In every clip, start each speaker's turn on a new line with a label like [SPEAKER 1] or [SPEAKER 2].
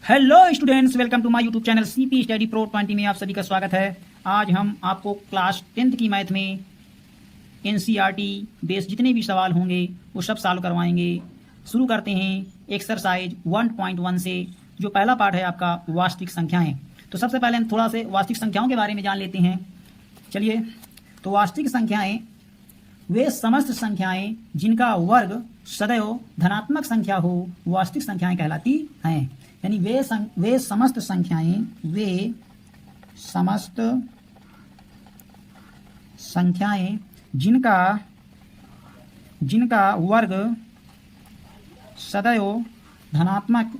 [SPEAKER 1] Hello students, welcome to my YouTube channel CP study pro 20 में आप सभी का स्वागत है। आज हम आपको क्लास 10th की मैथ में एनसीईआरटी बेस्ड जितने भी सवाल होंगे वो सब सॉल्व करवाएंगे। शुरू करते हैं एक्सरसाइज 1.1 से। जो पहला पार्ट है आपका वास्तविक संख्याएं। तो सबसे पहले हम थोड़ा से वास्तविक संख्याओं के बारे में जान लेते हैं। चलिए, तो वास्तविक संख्याएं वे समस्त संख्याएं जिनका वर्ग सदैव धनात्मक संख्या हो वास्तविक संख्याएं कहलाती हैं। यानी वे समस्त संख्याएं जिनका वर्ग सदैव धनात्मक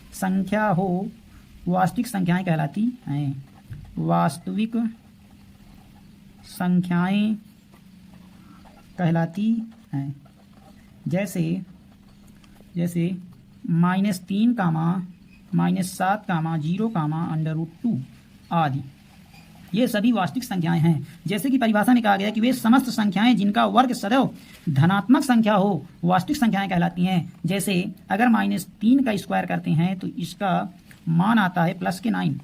[SPEAKER 1] संख्या हो वास्तविक संख्याएं कहलाती हैं। वास्तविक संख्याएं कहलाती हैं। जैसे -3, -7, 0, √2 आदि, ये सभी वास्तविक संख्याएं हैं। जैसे कि परिभाषा में कहा गया कि वे समस्त संख्याएं जिनका वर्ग सदैव धनात्मक संख्या हो वास्तविक संख्याएं कहलाती हैं। जैसे अगर -3 का स्क्वायर करते हैं तो इसका मान आता है +9,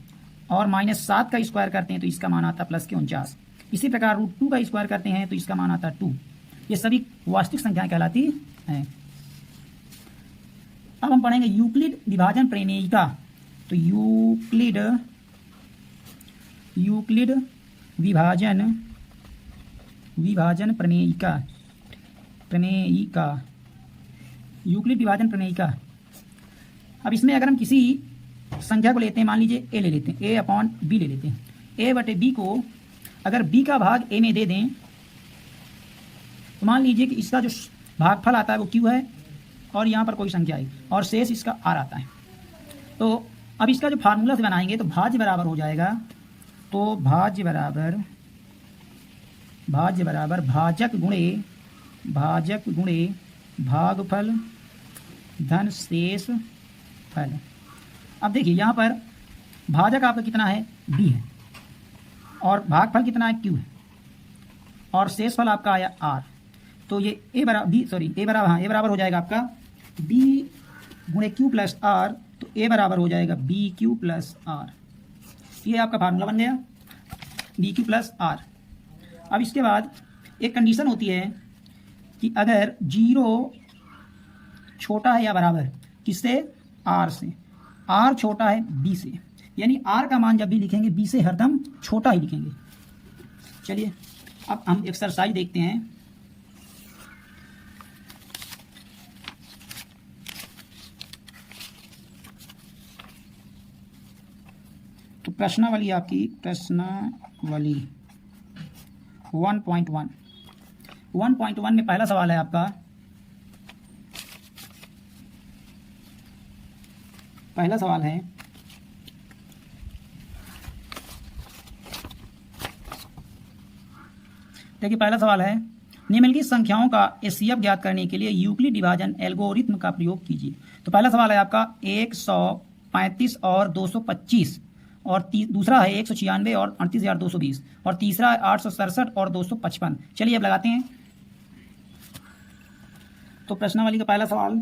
[SPEAKER 1] और -7 का स्क्वायर करते हैं तो इसका मान आता है +49। इसी प्रकार √2 का स्क्वायर करते हैं तो इसका मान आता है 2। ये सभी वास्तविक संख्याएं कहलाती हैं। अब हम पढ़ेंगे यूक्लिड विभाजन प्रमेयिका। तो यूक्लिड विभाजन प्रमेयिका यूक्लिड विभाजन प्रमेयिका। अब इसमें अगर हम किसी संख्या को लेते हैं, मान लीजिए a ले लेते हैं, a/b ले लेते हैं। a/b को अगर b का भाग a में दे दें तो मान लीजिए कि इसका जो भागफल आता है वो q है, और यहाँ पर कोई संख्या है और शेष इसका r आता है। तो अब इसका जो फार्मूला से बनाएंगे तो भाज्य बराबर हो जाएगा। तो भाज्य बराबर भाजक गुणे भागफल धन शेष फल। अब देखिए यहाँ पर भाजक आपका कितना है, b है, और भागफल कितना है, q है, और शेषफल आपका आया r। तो ये a बराबर हो जाएगा आपका b गुणे q प्लस r। तो a बराबर हो जाएगा bq प्लस r। ये आपका फार्मूला बन गया, bq प्लस r। अब इसके बाद एक कंडीशन होती है कि अगर 0 छोटा है या बराबर किससे, r से, r छोटा है b से, यानी r का मान जब भी लिखेंगे b से हरदम छोटा ही लिखेंगे। चलिए अब हम एक्सरसाइज देखते हैं। तो प्रश्नावली आपकी 1.1 में पहला सवाल है आपका। पहला सवाल है देखिए, पहला सवाल है निम्नलिखित संख्याओं का एचसीएफ ज्ञात करने के लिए यूक्लिड विभाजन एल्गोरिथ्म का प्रयोग कीजिए। तो पहला सवाल है आपका 135 और 225, और दूसरा है 196 और 38,220, और तीसरा है 867 और 255। चलिए अब लगाते हैं। तो प्रश्नावली का पहला सवाल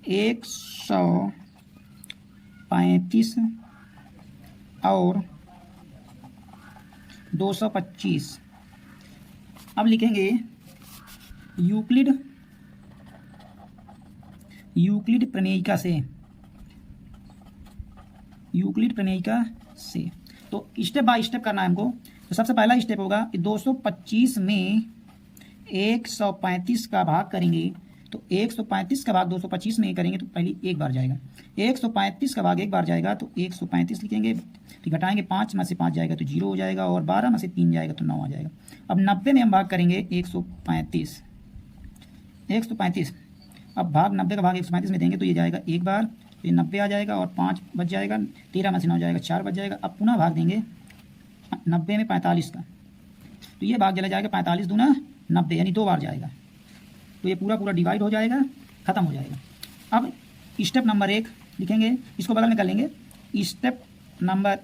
[SPEAKER 1] 135 और 225। अब लिखेंगे यूक्लिड प्रमेयिका से। तो स्टेप बाय स्टेप करना है हमको। तो सबसे पहला स्टेप होगा कि 225 में 135 का भाग करेंगे। तो 135 का भाग 225 में करेंगे तो पहले एक बार जाएगा। 135 का भाग एक बार जाएगा तो 135 लिखेंगे। तो घटाएंगे, 5 में से 5 जाएगा तो 0 हो जाएगा, और 12 में से 3 जाएगा तो 9 आ जाएगा। अब 90 में हम भाग करेंगे 135। अब भाग 90 का भाग 135 में देंगे तो ये जाएगा एक बार, तो ये 90 आ जाएगा, और 5 बच जाएगा, 13 में से 9 जाएगा, 4 बच जाएगा। अब पुनः भाग देंगे 90 में 45 का, तो ये भाग चला जाएगा 45 दूना 90, यानी 2 बार जाएगा। तो ये पूरा डिवाइड हो जाएगा, खत्म हो जाएगा। अब स्टेप नंबर 1 लिखेंगे, इसको बगल में कर लेंगे। स्टेप नंबर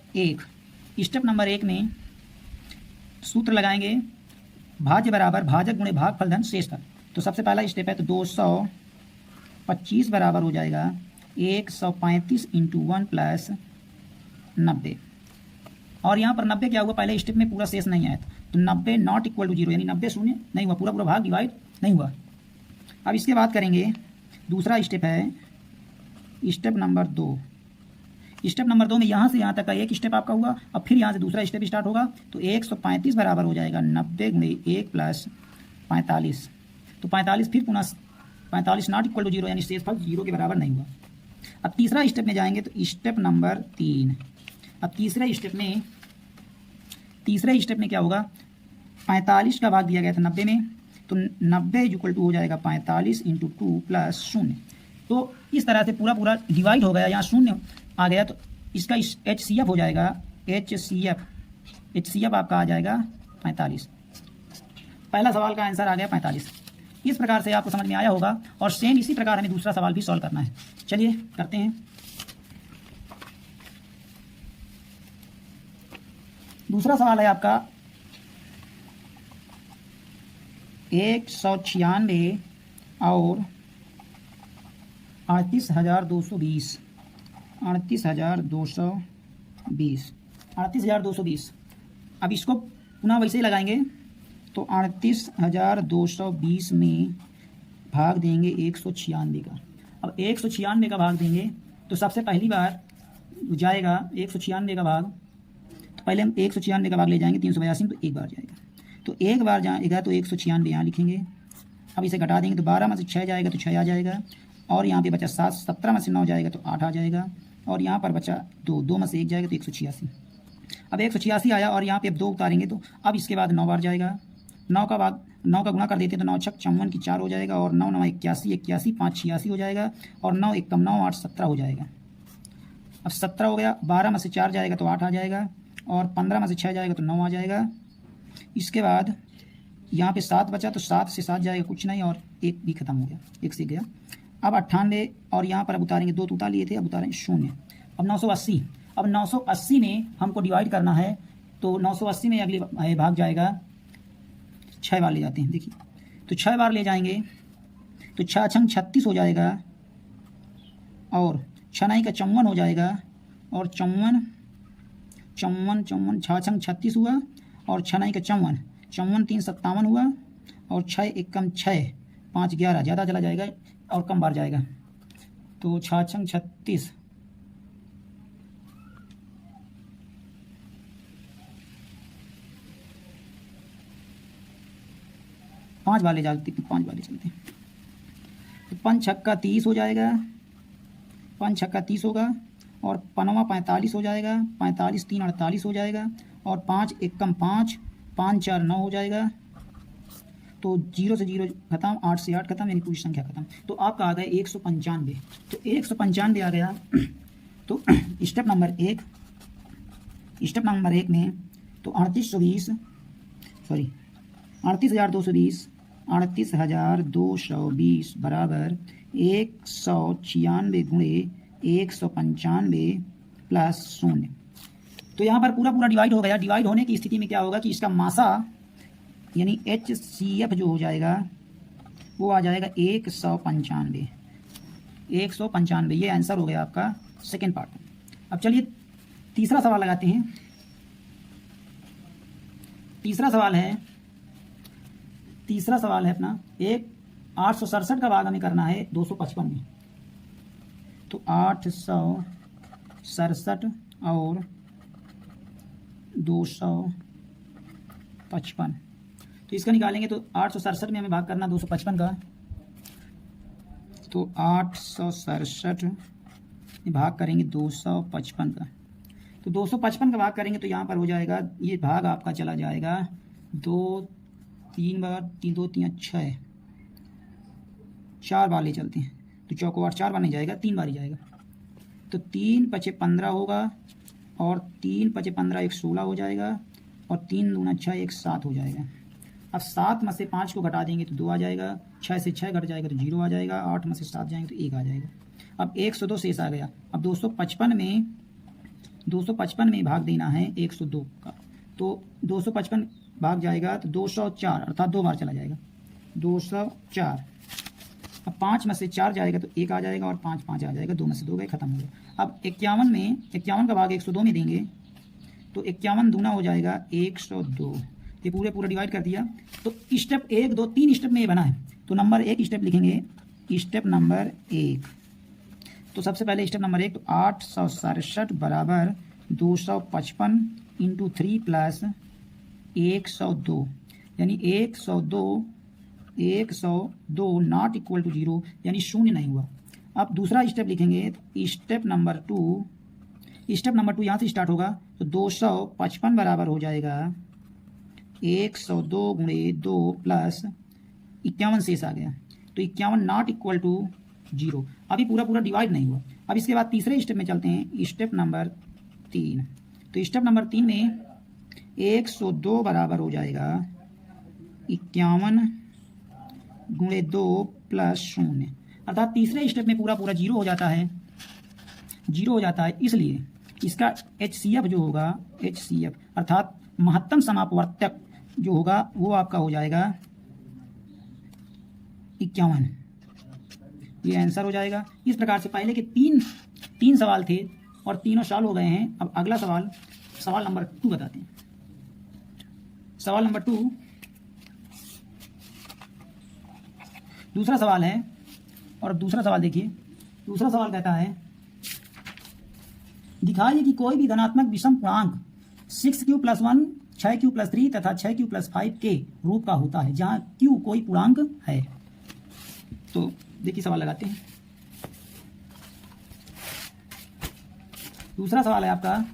[SPEAKER 1] 1 में सूत्र लगाएंगे, भाज्य बराबर भाजक गुणे भागफल धन शेषफल। तो सबसे पहला स्टेप है, तो 225 बराबर हो जाएगा 135 इंटू 1 प्लस 90। और यहाँ पर 90 क्या हुआ, पहले स्टेप में पूरा शेष नहीं आया था, तो 90 नॉट इक्वल टू 0, यानी 90 शून्य नहीं हुआ, पूरा पूरा भाग डिवाइड नहीं हुआ। अब इसके बाद करेंगे दूसरा स्टेप है स्टेप नंबर 2। स्टेप नंबर 2 में यहाँ से यहाँ तक का एक स्टेप आपका हुआ, अब फिर यहाँ से दूसरा स्टेप स्टार्ट होगा। तो 135 बराबर हो जाएगा 90 में 1 प्लस 45, तो 45 फिर पुनः 45 नॉट इक्वल टू 0, यानी शेषफल 0 के बराबर नहीं हुआ। अब तीसरा स्टेप में जाएंगे, तो स्टेप नंबर 3। अब तीसरे स्टेप में क्या होगा, 45 का भाग दिया गया था 90 में, तो 90 इक्वल टू हो जाएगा 45 इंटू 2 प्लस 0। तो इस तरह से पूरा पूरा डिवाइड हो गया, यहाँ शून्य आ गया, तो इसका HCF हो जाएगा, HCF आपका आ जाएगा 45। पहला सवाल का आंसर आ गया 45। इस प्रकार से आपको समझ में आया होगा, और सेम इसी प्रकार हमें दूसरा सवाल भी सॉल्व करना है। चलिए करते हैं। दूसरा सवाल है आपका 196 और 38,220। 38,220। अब इसको पुनः वैसे ही लगाएंगे, तो 38,220 में भाग देंगे 196 का। अब 196 का भाग देंगे, तो सबसे पहली बार जाएगा 196 का भाग, तो पहले हम 196 का भाग ले जाएंगे 382 में, तो एक बार जाएगा, तो एक बार जाएगा, तो 196 यहाँ लिखेंगे। अब इसे घटा देंगे, तो 12 में से 6 जाएगा, तो 6 आ जाएगा, और यहाँ पे बचा 7, 17 में से 9 जाएगा, तो 8 आ जाएगा, और यहाँ पर बचा 2 में से 1 जाएगा, तो 186। अब 186 आया, और यहाँ पे अब 2 उतारेंगे, तो अब इसके बाद 9 बार जाएगा। 9 का गुणा कर देते हैं, तो 9 छक 54 की 4 हो जाएगा, और 9 9 81, 81 5 86 हो जाएगा, और 9 1 कम 9 8 17 हो जाएगा। अब 17 हो गया, 12 में से 4 जाएगा, तो 8 आ जाएगा, और 15 में से 6 जाएगा, तो 9 आ जाएगा। इसके बाद यहाँ पे 7 बचा, तो 7 से 7 जाएगा, कुछ नहीं, और 1 भी खत्म हो गया, 1 से गया। अब 98, और यहाँ पर अब उतारेंगे, 2 उतार लिए थे, अब उतारेंगे 0। अब 980। अब 980 में हमको डिवाइड करना है, तो 980 में अगले भाग जाएगा 6 बार ले जाते हैं, देखिए, तो 6 बार ले जाएंगे, तो 6 छंग 36 हो जाएगा, और 6 9 का 54 हो जाएगा, और 54 6 छंग 36 हुआ, और 6 9 का 54 3 57 हुआ, और 6 1 कम 6 5 11 ज़्यादा चला जाएगा, और कम बार जाएगा, तो 6 छंग 36 5 बार ले जाते, 5 बार ले चलते हैं, तो 5 छक्का 30 हो जाएगा, 5 छक्का 30 होगा, और 5 45 हो जाएगा, 45 3 48 हो जाएगा, और 5 1 कम 5 5 4 9 हो जाएगा, तो 0 से 0 खत्म, 8 से 8 खत्म, यानी पूरी संख्या खत्म। तो आपका आ गया 195। तो 195 आ गया। तो स्टेप नंबर 1 में, तो 38,220 बराबर 196 गुणे 195 प्लस 0। तो यहाँ पर पूरा पूरा डिवाइड हो गया। डिवाइड होने की स्थिति में क्या होगा कि इसका मासा यानी HCF जो हो जाएगा वो आ जाएगा 195। ये आंसर हो गया आपका सेकेंड पार्ट। अब चलिए तीसरा सवाल लगाते हैं। तीसरा सवाल है अपना 867 का भाग हमें करना है 255 में। तो 867 और 255, तो इसका निकालेंगे तो 867 में हमें भाग करना 255 का। तो 867 में भाग करेंगे 255 का। तो 255 का भाग करेंगे तो यहाँ पर हो जाएगा, ये भाग आपका चला जाएगा 2 3 बार, 3 2 3 6 4 बार ले चलते हैं। तो चौको 8 4 बार नहीं जाएगा, 3 बार ही जाएगा। तो 3 5 15 होगा, और 3 5 15 1 16 हो जाएगा, और 3 दूना 6 1 7 हो जाएगा। अब 7 में से 5 को घटा देंगे तो 2 आ जाएगा, 6 से 6 घट जाएगा तो 0 आ जाएगा, 8 में से 7 जाएंगे तो 1 आ जाएगा। अब 102 शेष आ गया। अब 255 में भाग देना है 102 का। तो 255 भाग जाएगा तो 204 अर्थात 2 बार चला जाएगा। 204। अब 5 में से 4 जाएगा तो 1 आ जाएगा और 5 5 आ जाएगा, 2 में से 2 गए, खत्म हो गया। अब 51 में 51 का भाग 102 में देंगे तो 51 दूना हो जाएगा 102। ये पूरा डिवाइड कर दिया। तो स्टेप 1 2 3 स्टेप में ये बना है, तो नंबर 1 स्टेप लिखेंगे, स्टेप नंबर 1। तो सबसे पहले स्टेप नंबर 1, तो 867 बराबर 255 इंटू 3 प्लस 102, यानी 102 नॉट इक्वल टू 0, यानी शून्य नहीं हुआ। अब दूसरा स्टेप लिखेंगे, तो स्टेप नंबर 2 यहाँ से स्टार्ट होगा, तो 255 बराबर हो जाएगा 102 गुणे 2 प्लस 51 शेष आ गया, तो 51 नॉट इक्वल टू 0। अभी पूरा डिवाइड नहीं हुआ। अब इसके बाद तीसरे स्टेप में चलते हैं, स्टेप नंबर 3। तो स्टेप नंबर 3 में 102 बराबर हो जाएगा 51 गुणे 2 प्लस 0, अर्थात तीसरे स्टेप में पूरा 0 हो जाता है, इसलिए इसका HCF जो होगा, HCF अर्थात महत्तम समापवर्तक जो होगा वो आपका हो जाएगा 51। ये आंसर हो जाएगा। इस प्रकार से पहले के तीन सवाल थे और तीनों सॉल्व हो गए हैं। अब अगला सवाल नंबर 2 बताते हैं। सवाल नंबर 2 दूसरा सवाल है, और दूसरा सवाल देखिए। दूसरा सवाल कहता है, दिखाइए कि कोई भी धनात्मक विषम पूर्णांक 6q + 1 6q + 3 तथा 6q + 5 के रूप का होता है जहां q कोई पूर्णांक है। तो देखिए सवाल लगाते हैं। दूसरा सवाल है आपका,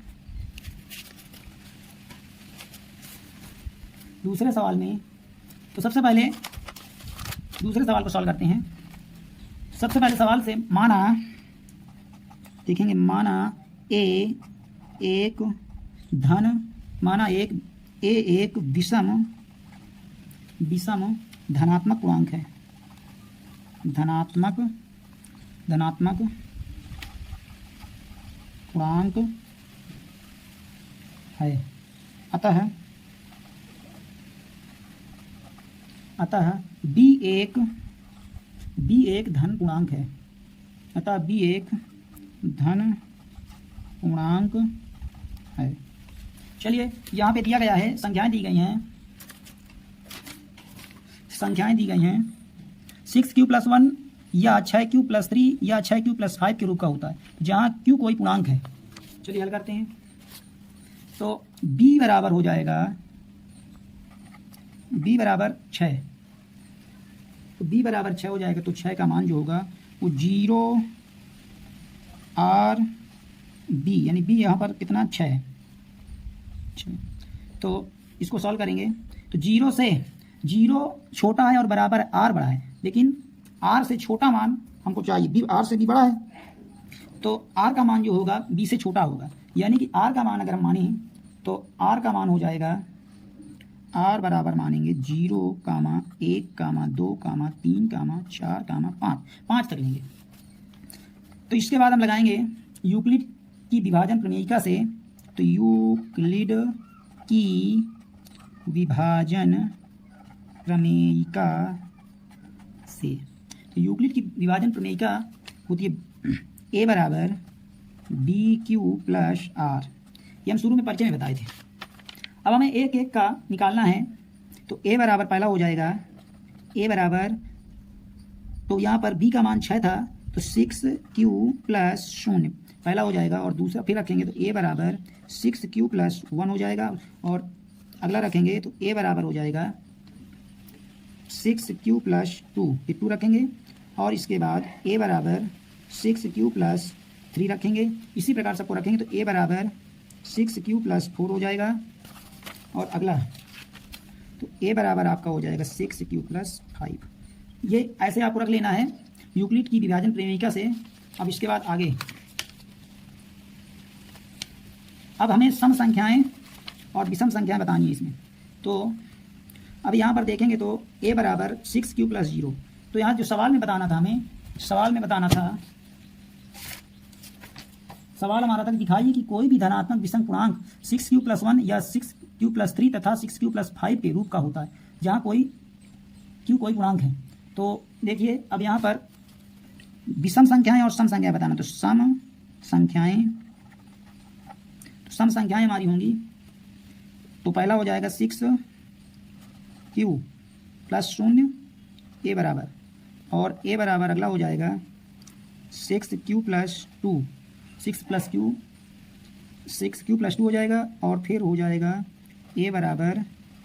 [SPEAKER 1] दूसरे सवाल में, तो सबसे पहले दूसरे सवाल को सॉल्व करते हैं। सबसे पहले सवाल से माना देखेंगे, माना ए एक विषम धनात्मक पूर्णांक है, धनात्मक पूर्णांक है। अतः बी एक धन पूर्णांक है, अतः बी एक धन पूर्णांक है। चलिए यहाँ पे दिया गया है, संख्याएं दी गई हैं 6q + 1 या 6q + 3 या 6q + 5 के रूप का होता है जहाँ q कोई पूर्णांक है। चलिए हल करते हैं। तो b बराबर हो जाएगा, b बराबर 6, तो b बराबर 6 हो जाएगा। तो 6 का मान जो होगा वो 0 R b, यानी b यहाँ पर कितना 6। तो इसको सॉल्व करेंगे तो 0 से 0 छोटा है और बराबर r बड़ा है, लेकिन r से छोटा मान हमको चाहिए, b r से भी बड़ा है, तो r का मान जो होगा b से छोटा होगा। यानी कि r का मान अगर हम माने तो r का मान हो जाएगा, r बराबर मानेंगे 0, 1, 2, 3, 4, 5 तक लेंगे। तो इसके बाद हम लगाएंगे यूक्लिड की विभाजन प्रमेयिका से। तो यूक्लिड की विभाजन प्रमेयिका से, तो यूक्लिड की विभाजन प्रमेयिका होती है a बराबर BQ + R। ये हम शुरू में परिचय में बताए थे। अब हमें एक का निकालना है। तो a बराबर पहला हो जाएगा, a बराबर, तो यहाँ पर b का मान 6 था, तो 6q + 0 पहला हो जाएगा, और दूसरा फिर रखेंगे तो a बराबर 6q + 1 हो जाएगा, और अगला रखेंगे तो a बराबर हो जाएगा 6q + 2, ये 2 रखेंगे, और इसके बाद a बराबर 6q + 3 रखेंगे। इसी प्रकार सबको रखेंगे तो a बराबर 6q + 4 हो जाएगा, और अगला तो a बराबर आपका हो जाएगा 6q + 5। ये ऐसे आपको रख लेना है यूक्लिड की विभाजन प्रमेयिका से। अब इसके बाद आगे, अब हमें सम संख्याएं और विषम संख्याएं बतानी है इसमें। तो अब यहाँ पर देखेंगे तो a बराबर 6q + 0, तो यहाँ जो सवाल में बताना था, हमें सवाल में बताना था, सवाल हमारा था दिखाइए कि कोई भी धनात्मक विषम पूर्णांक 6q + 1 या 6q + 3 तथा 6q + 5 के रूप का होता है जहाँ कोई क्यू कोई पूर्णांक है। तो देखिए अब यहाँ पर विषम संख्याएं और सम संख्याएं बताना, तो सम संख्याएं हमारी होंगी, तो पहला हो जाएगा 6 क्यू प्लस 0 ए बराबर, और ए बराबर अगला हो जाएगा 6 क्यू प्लस 2, 6 क्यू प्लस 2 हो जाएगा, और फिर हो जाएगा ए बराबर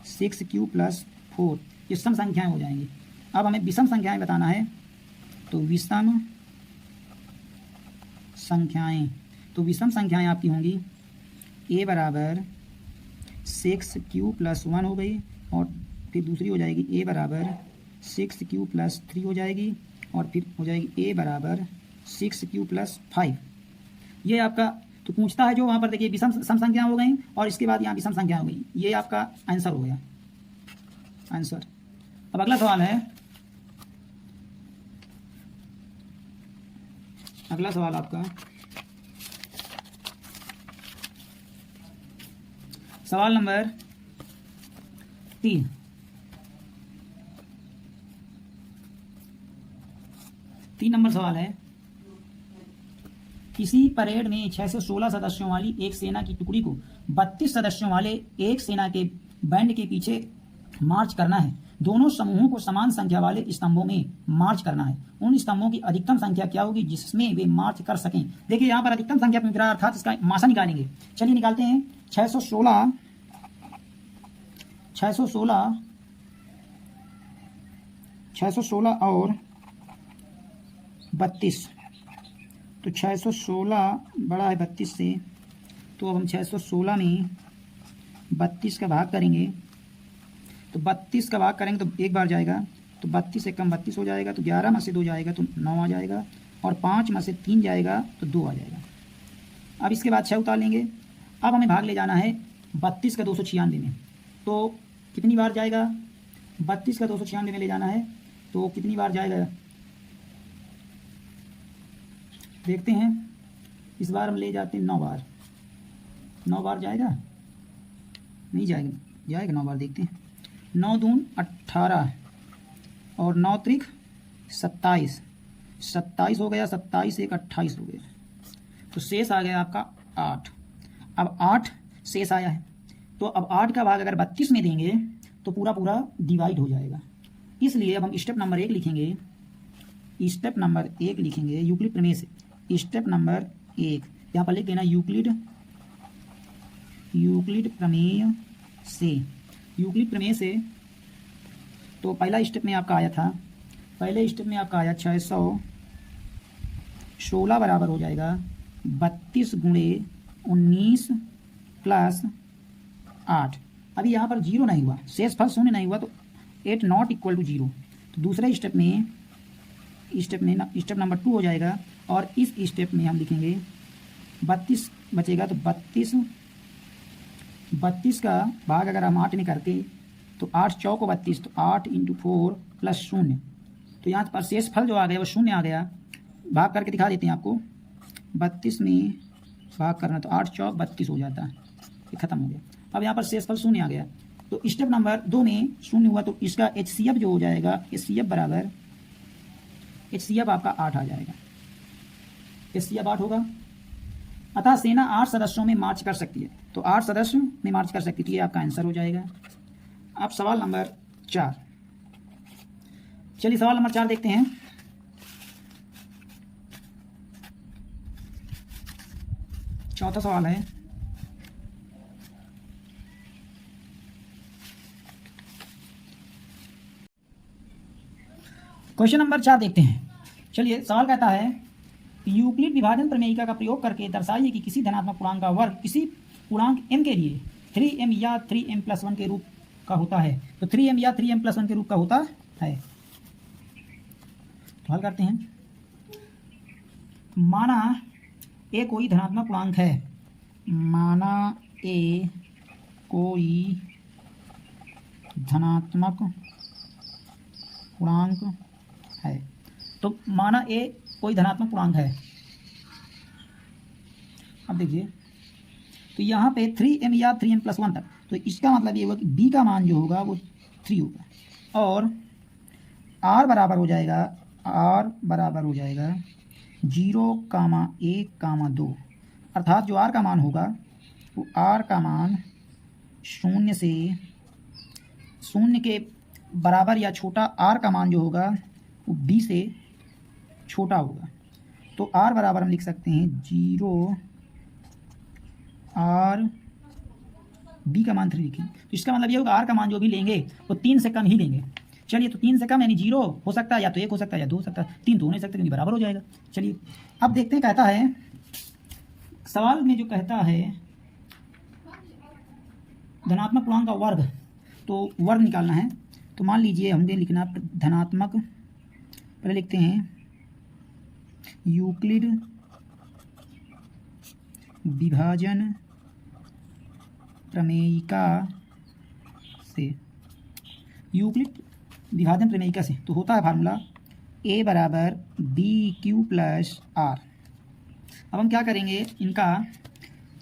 [SPEAKER 1] 6 क्यू प्लस 4। ये सम संख्याएं हो जाएंगी। अब हमें विषम संख्याएं बताना है, तो विषम संख्याएं आपकी होंगी ए बराबर 6 क्यू प्लस 1 हो गई, और फिर दूसरी हो जाएगी ए बराबर 6 क्यू प्लस 3 हो जाएगी, और फिर हो जाएगी ए बराबर 6 क्यू प्लस 5। ये आपका तो पूछता है जो वहाँ पर देखिए विषम सम संख्या हो गई, और इसके बाद यहाँ विषम संख्या हो गई। ये आपका आंसर हो गया, आंसर। अब अगला सवाल है, अगला सवाल आपका सवाल नंबर 3। नंबर सवाल है, किसी परेड में 6 से 16 सदस्यों वाली एक सेना की टुकड़ी को 32 सदस्यों वाले एक सेना के बैंड के पीछे मार्च करना है। दोनों समूहों को समान संख्या वाले स्तंभों में मार्च करना है। उन स्तंभों की अधिकतम संख्या क्या होगी जिसमें वे मार्च कर सकें। देखिए यहाँ पर अधिकतम संख्या पूछ रहा है, अर्थात इसका मासा निकालेंगे। चलिए निकालते हैं। 616 और 32, तो 616 बड़ा है 32 से, तो अब हम 616 में 32 का भाग करेंगे, तो 32 का भाग करेंगे तो एक बार जाएगा, तो 32 से कम 32 हो जाएगा, तो 11 में से 2 जाएगा तो 9 आ जाएगा, और 5 में से 3 जाएगा तो 2 आ जाएगा। अब इसके बाद 6 उतार लेंगे। अब हमें भाग ले जाना है 32 का 296 में, तो कितनी बार जाएगा? 32 का 296 में ले जाना है, तो कितनी बार जाएगा देखते हैं। इस बार हम ले जाते हैं 9 बार। 9 बार जाएगा? नहीं जाएगा, 9 बार देखते हैं। 9 दून 18 और 9 त्रिक 27, 27 हो गया, 27 एक 28 हो गया, तो शेष आ गया आपका 8। अब 8 शेष आया है, तो अब 8 का भाग अगर 32 में देंगे तो पूरा पूरा डिवाइड हो जाएगा। इसलिए अब हम स्टेप नंबर 1 लिखेंगे। स्टेप नंबर 1 लिखेंगे यूक्लिड प्रमेय से। स्टेप नंबर 1 यहाँ पर लिख देना यूक्लिड प्रमेय से। यूक्लिड प्रमेय से तो पहला स्टेप में आपका आया था, पहले स्टेप में आपका आया 616 बराबर हो जाएगा 32 गुणे 19 प्लस 8। अभी यहाँ पर 0 नहीं हुआ, शेष फल शून्य नहीं हुआ, तो 8 नॉट इक्वल टू 0। तो दूसरे स्टेप नंबर 2 हो जाएगा, और इस स्टेप में हम लिखेंगे 32 बचेगा, तो 32 का भाग अगर हम 8 में करते तो 8 चौको 32, तो 8 × 4 प्लस 0, तो यहाँ पर शेष फल जो आ गया वो 0 आ गया। भाग करके दिखा देते हैं आपको। 32 में भाग करना तो 8 चौक 32 हो जाता है, ये खत्म हो गया। अब यहाँ पर शेष फल 0 आ गया, तो स्टेप नंबर 2 में 0 हुआ, तो इसका HCF जो हो जाएगा, HCF बराबर HCF आपका 8 आ जाएगा। HCF 8 होगा। अतः सेना 8 सदस्यों में मार्च कर सकती है, तो 8 सदस्य में मार्च कर सकती है, तो ये आपका आंसर हो जाएगा। अब सवाल नंबर 4, चलिए सवाल नंबर 4 देखते हैं। चौथा सवाल है, क्वेश्चन नंबर 4 देखते हैं। चलिए सवाल कहता है, यूक्लिड विभाजन प्रमेयिका का प्रयोग करके दर्शाइए कि किसी धनात्मक पूर्णांक का वर्ग किसी पूर्णांक m के लिए 3m या 3m+1 के रूप का होता है। तो 3m या 3m+1 के रूप का होता है। तो हल करते हैं। माना a कोई धनात्मक पूर्णांक है, माना a कोई धनात्मक पूर्णांक है, तो माना a कोई धनात्मक पूर्णांक है। अब देखिए, तो यहाँ पे 3m या 3m+1 तक, तो इसका मतलब ये होगा कि b का मान जो होगा वो 3 होगा, और r बराबर हो जाएगा 0,1,2, अर्थात जो r का मान होगा वो r का मान 0 के बराबर या छोटा r का मान जो होगा वो b से छोटा होगा। तो r बराबर हम लिख सकते हैं 0 r b का मान 3 लिखें। तो इसका मतलब ये होगा r का मान जो भी लेंगे वो 3 से कम ही लेंगे। चलिए, तो 3 से कम यानी 0 हो सकता है, या तो 1 हो सकता है या 2 हो सकता है, 3 तो हो नहीं सकता क्योंकि बराबर हो जाएगा। चलिए अब देखते हैं, कहता है सवाल में जो कहता है धनात्मक पूर्णांक का वर्ग, तो वर्ग निकालना है। तो मान लीजिए हमने लिखना धनात्मक, पहले लिखते हैं यूक्लिड विभाजन प्रमेयिका से, यूक्लिड विभाजन प्रमेयिका से तो होता है फार्मूला a बराबर बी क्यू प्लस आर। अब हम क्या करेंगे इनका,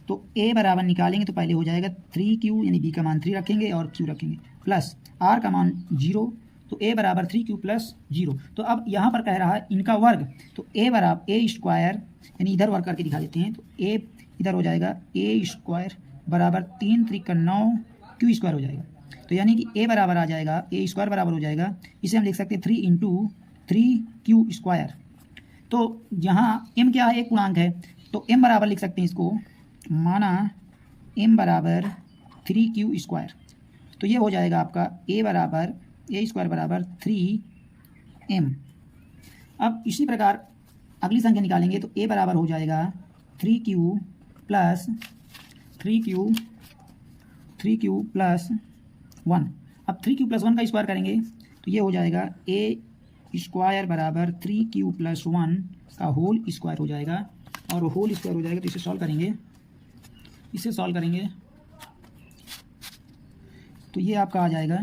[SPEAKER 1] तो a बराबर निकालेंगे तो पहले हो जाएगा 3q यानी b का मान 3 रखेंगे और q रखेंगे प्लस r का मान 0, तो a बराबर 3q प्लस 0। तो अब यहाँ पर कह रहा है इनका वर्ग, तो a बराबर a स्क्वायर यानी इधर वर्ग करके दिखा देते हैं, तो a इधर हो जाएगा a स्क्वायर बराबर 3 त्रिक 9 q स्क्वायर हो जाएगा। तो यानी कि a बराबर आ जाएगा, a स्क्वायर बराबर हो जाएगा, इसे हम लिख सकते हैं 3 इंटू 3q स्क्वायर। तो यहाँ m क्या है, एक पूर्णांक है, तो m बराबर लिख सकते हैं इसको, माना m बराबर 3q स्क्वायर। तो ये हो जाएगा आपका a स्क्वायर बराबर 3m। अब इसी प्रकार अगली संख्या निकालेंगे, तो a बराबर हो जाएगा 3q प्लस 1। अब 3q प्लस 1 का स्क्वायर करेंगे तो ये हो जाएगा a स्क्वायर बराबर 3q प्लस 1 का होल स्क्वायर हो जाएगा, और होल स्क्वायर हो जाएगा। तो इसे सॉल्व करेंगे, तो ये आपका आ जाएगा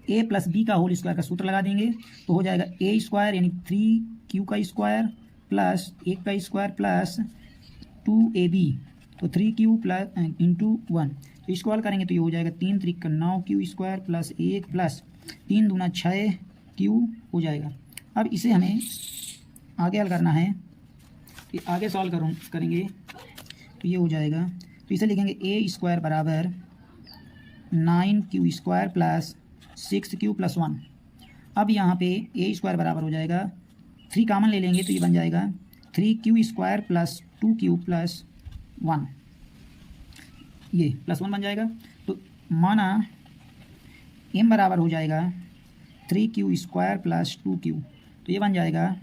[SPEAKER 1] a प्लस बी का होल स्क्वायर का सूत्र लगा देंगे, तो हो जाएगा a स्क्वायर यानी 3q का स्क्वायर प्लस 1 का स्क्वायर प्लस 2ab, तो 3q प्लस इंटू 1, तो स्क्वायर करेंगे तो ये हो जाएगा 3 त्रिक 9q स्क्वायर प्लस 1 प्लस 3 दूना 6q हो जाएगा। अब इसे हमें आगे हल करना है, तो आगे सॉल्व करेंगे तो ये हो जाएगा, तो इसे लिखेंगे a स्क्वायर बराबर 9q square plus 6q plus 1। अब यहाँ पे a स्क्वायर बराबर हो जाएगा, 3 कॉमन ले लेंगे तो ये बन जाएगा 3q square plus 2q plus 1, ये प्लस 1 बन जाएगा। तो माना m बराबर हो जाएगा 3q स्क्वायर प्लस 2q, तो ये बन जाएगा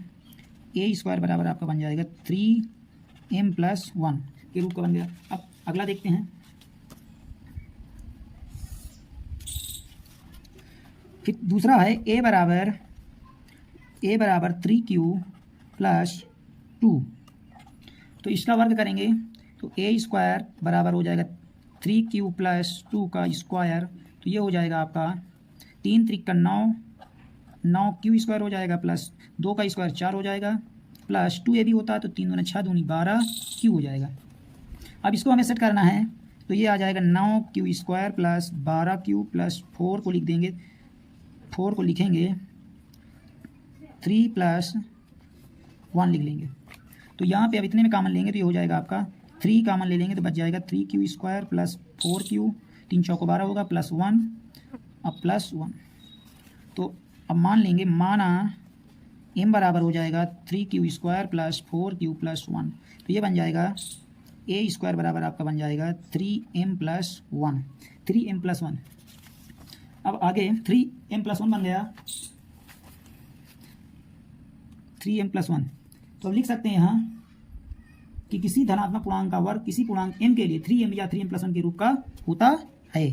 [SPEAKER 1] a स्क्वायर बराबर आपका बन जाएगा 3m प्लस 1 के रूप का बन गया। अब अगला देखते हैं, फिर दूसरा है a बराबर 3q प्लस 2, तो इसका वर्ग करेंगे तो a स्क्वायर बराबर हो जाएगा 3q प्लस 2 का स्क्वायर, तो ये हो जाएगा आपका 3 त्रिक 9q स्क्वायर हो जाएगा प्लस 2 का स्क्वायर 4 हो जाएगा प्लस 2ab होता है तो 3 दूना 6 दूनी 12q हो जाएगा। अब इसको हमें सेट करना है, तो ये आ जाएगा 9q square plus 12q plus 4 को लिख देंगे, 4 को लिखेंगे 3 प्लस 1 लिख लेंगे। तो यहाँ पे अब इतने में कॉमन लेंगे तो ये हो जाएगा आपका 3 कॉमन ले लेंगे तो बच जाएगा 3q स्क्वायर प्लस 4q, 3 चौको 12 होगा प्लस 1 अब प्लस 1। तो अब मान लेंगे, माना m बराबर हो जाएगा 3q square plus 4q plus 1, तो ये बन जाएगा a स्क्वायर बराबर आपका बन जाएगा 3m प्लस 1, 3m प्लस 1। अब आगे 3m प्लस 1 बन गया, 3m प्लस 1। तो अब लिख सकते हैं यहाँ कि किसी धनात्मक पूर्णांक का वर्ग किसी पूर्णांक m के लिए 3m या 3m प्लस 1 के रूप का होता है।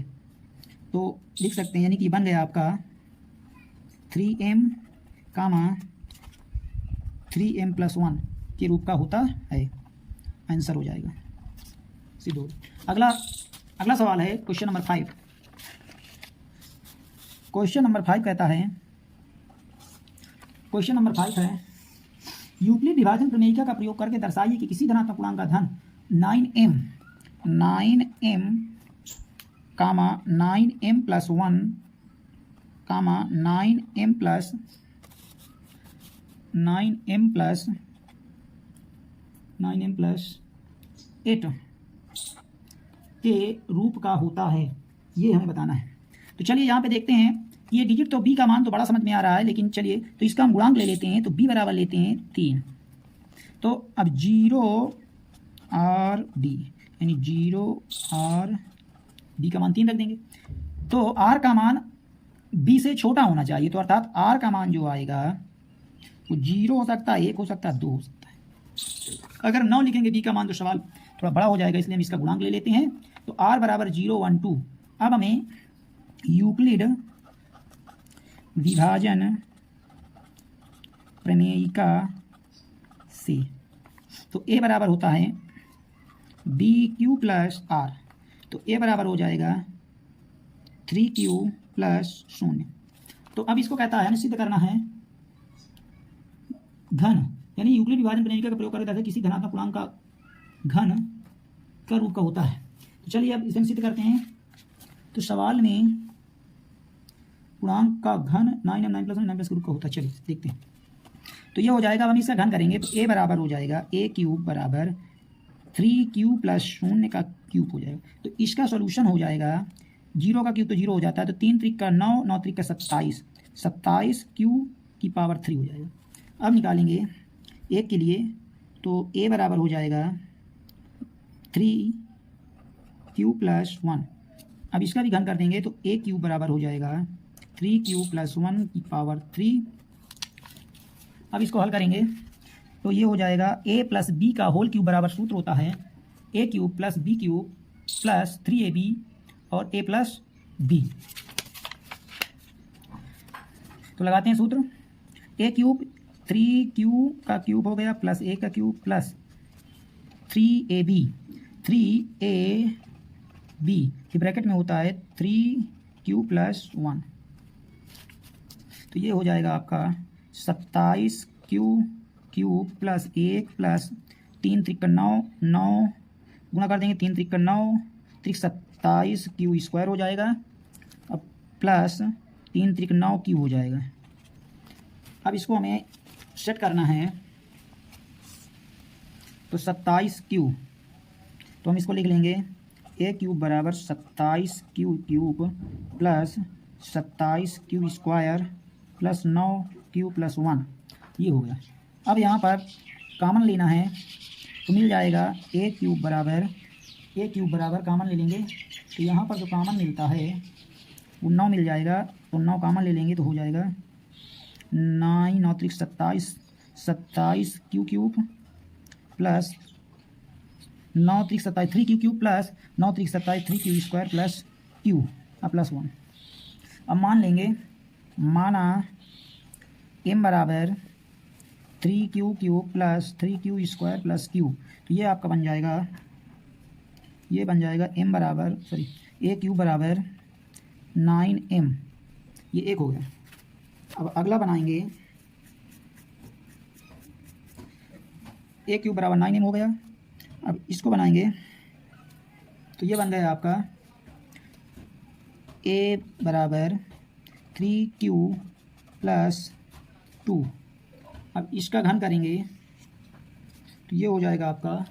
[SPEAKER 1] तो लिख सकते हैं, यानी कि बन गया आपका 3m कामा 3m प्लस 1 के रूप का होता है, आंसर हो जाएगा सिद्ध हो। अगला सवाल है क्वेश्चन नंबर 5। क्वेश्चन नंबर 5 कहता है, क्वेश्चन नंबर 5 है यूक्लिड विभाजन प्रमेयिका का प्रयोग करके दर्शाइए कि किसी धनात्मक पूर्णांक का धन 9m कामा 9m प्लस 1 कामा 9m प्लस 8 के रूप का होता है, ये हमें बताना है। तो चलिए यहाँ पे देखते हैं, ये डिजिट तो b का मान तो बड़ा समझ में आ रहा है, लेकिन चलिए तो इसका हम गुणांक ले लेते हैं। तो b बराबर लेते हैं 3। तो अब 0 और d, यानी 0 और d का मान 3 रख देंगे। तो r का मान b से छोटा होना चाहिए, तो अर्थात r का मान जो आएगा वो 0 हो सकता है, 1 हो सकता है, 2 हो सकता है। अगर 9 लिखेंगे b का मान तो सवाल थोड़ा बड़ा हो जाएगा, इसलिए हम इसका गुणांक ले लेते हैं। तो r बराबर 0, 1, 2। अब हमें यूक्लिड विभाजन प्रमेयिका से, तो a बराबर होता है BQ प्लस R। तो a बराबर हो जाएगा 3Q प्लस 0। तो अब इसको कहता है सिद्ध करना है घन, यानी यूक्लिड विभाजन प्रमेयिका का प्रयोग करके कहते हैं किसी धनात्मक पूर्णांक का घन का रूप का होता है। तो चलिए अब इसे सिद्ध करते हैं। तो सवाल में पूर्णांक का घन 9m 9 प्लस 9 प्लस के रूप का होता है। चलिए देखते हैं। तो ये हो जाएगा, अब हम इसका घन करेंगे तो a बराबर हो जाएगा a क्यूब बराबर 3Q प्लस 0 का क्यूब हो जाएगा। तो इसका सॉल्यूशन हो जाएगा, 0 का क्यूब तो 0 हो जाता है, तो 3 त्रिक का 9, 9 त्रिक का 27, 27Q की पावर 3 हो जाएगा। अब निकालेंगे एक के लिए, तो a बराबर हो जाएगा 3Q प्लस 1। अब इसका भी घन कर देंगे तो a क्यूब बराबर हो जाएगा 3Q प्लस 1 की पावर 3। अब इसको हल करेंगे तो ये हो जाएगा a प्लस बी का होल क्यूब बराबर सूत्र होता है a cube plus b cube plus 3ab और a प्लस b। तो लगाते हैं सूत्र, a क्यूब 3Q का क्यूब हो गया प्लस a का क्यूब प्लस 3ab, 3ab की ब्रैकेट में होता है 3Q प्लस 1। तो ये हो जाएगा आपका 27Q क्यूब प्लस 1 प्लस 3 त्रिक का 9, 9 गुणा कर देंगे, 3 त्रिक का 9 त्रिक 27Q स्क्वायर हो जाएगा, अब प्लस 3 त्रिक 9Q हो जाएगा। अब इसको हमें सेट करना है, तो 27Q, तो हम इसको लिख लेंगे a क्यूब बराबर 27Q cube plus 27Q square plus 9Q plus 1, ये हो गया। अब यहाँ पर कॉमन लेना है तो मिल जाएगा a क्यूब बराबर कॉमन ले लेंगे, तो यहाँ पर जो कॉमन मिलता है वो 9 मिल जाएगा, तो 9 कॉमन ले लेंगे तो हो जाएगा 9, 9 त्रिक 27, 27Q क्यूब प्लस 9 त्रिक 27 3Q क्यूब प्लस 9 त्रिक 27 3Q square plus Q plus 1। अब मान लेंगे, माना m बराबर 3Q cube plus 3Q square plus Q, तो ये आपका बन जाएगा, ये बन जाएगा m बराबर a क्यूब बराबर 9m, ये एक हो गया। अब अगला बनाएंगे, a क्यूब बराबर 9m हो गया। अब इसको बनाएंगे तो ये बन गया आपका a बराबर 3Q प्लस 2। अब इसका घन करेंगे तो ये हो जाएगा आपका,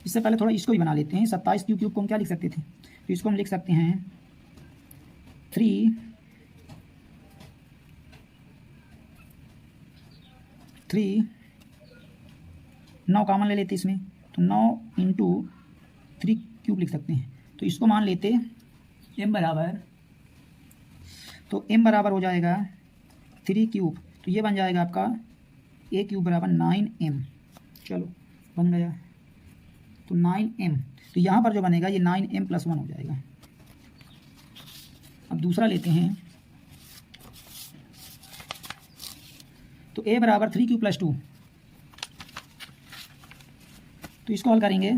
[SPEAKER 1] इससे पहले थोड़ा इसको ही बना लेते हैं। 27Q क्यूब को हम क्या लिख सकते थे, तो इसको हम लिख सकते हैं 3 9 कॉमन ले लेते इसमें, तो 9 इंटू 3 क्यूब लिख सकते हैं। तो इसको मान लेते m बराबर, तो m बराबर हो जाएगा 3 क्यूब, तो ये बन जाएगा आपका a क्यूब बराबर 9m। चलो बन गया, तो 9m, तो यहाँ पर जो बनेगा ये 9m प्लस 1 हो जाएगा। अब दूसरा लेते हैं, तो a बराबर 3Q प्लस 2, तो इसको हल करेंगे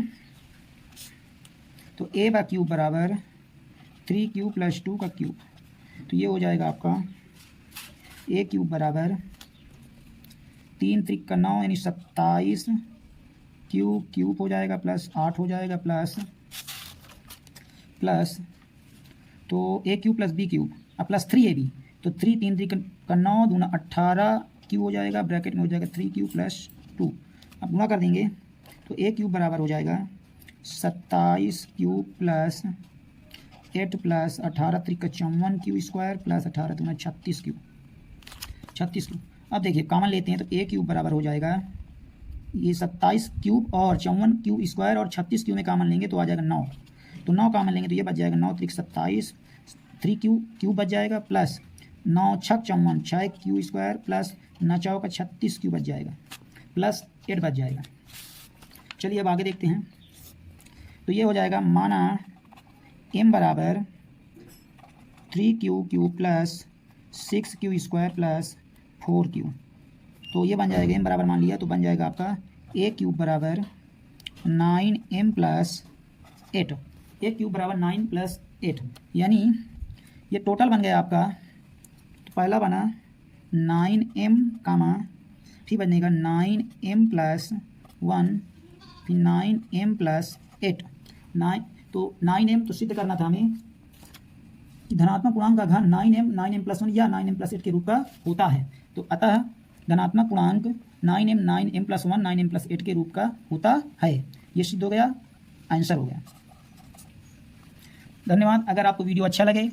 [SPEAKER 1] तो a का क्यूब बराबर 3Q प्लस 2 का क्यूब, तो ये हो जाएगा आपका a क्यूब बराबर 3 त्रिक का 9 यानी 27Q क्यूब हो जाएगा प्लस 8 हो जाएगा प्लस तो a cube plus b cube, अब प्लस 3ab, तो 3 3 3 का 9 दूना 18 क्यू हो जाएगा, ब्रैकेट में हो जाएगा 3q + 2। अब गुणा कर देंगे तो a क्यूब बराबर हो जाएगा 27q + 8 + 18 3 का 54q² + 18 दूना 36q। अब देखिए कॉमन लेते हैं तो a क्यूब बराबर हो जाएगा ये 27 क्यूब और 54q² और 36q में कॉमन लेंगे तो आ जाएगा 9। तो 9 कॉमन लेंगे तो ये बच जाएगा 9 3 27, 3q बच जाएगा प्लस 9 6 54 6q² प्लस 9 4 का 36q बच जाएगा प्लस 8 बच जाएगा। चलिए अब आगे देखते हैं। तो ये हो जाएगा माना m बराबर 3q³ plus 6q² plus 4q। तो ये बन जाएगा m बराबर मान लिया तो बन जाएगा आपका a क्यूब बराबर 9m + 8। a क्यूब बराबर 9 + 8 यानी ये टोटल बन गया आपका। तो पहला बना 9m कामा फिर बनेगा 9m + 1 फिर 9m + 8 9। तो 9m तो सिद्ध करना था हमें कि धनात्मक पूर्णांक का घन 9m + 1 या 9m + 8 के रूप का होता है। तो अतः धनात्मक पूर्णांक 9m + 1 9m + 8 के रूप का होता है। ये सिद्ध हो गया, आंसर हो गया। धन्यवाद। अगर आपको वीडियो अच्छा लगे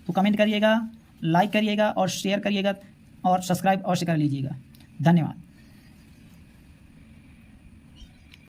[SPEAKER 1] तो कमेंट करिएगा, लाइक करिएगा और शेयर करिएगा और सब्सक्राइब अवश्य कर लीजिएगा। धन्यवाद।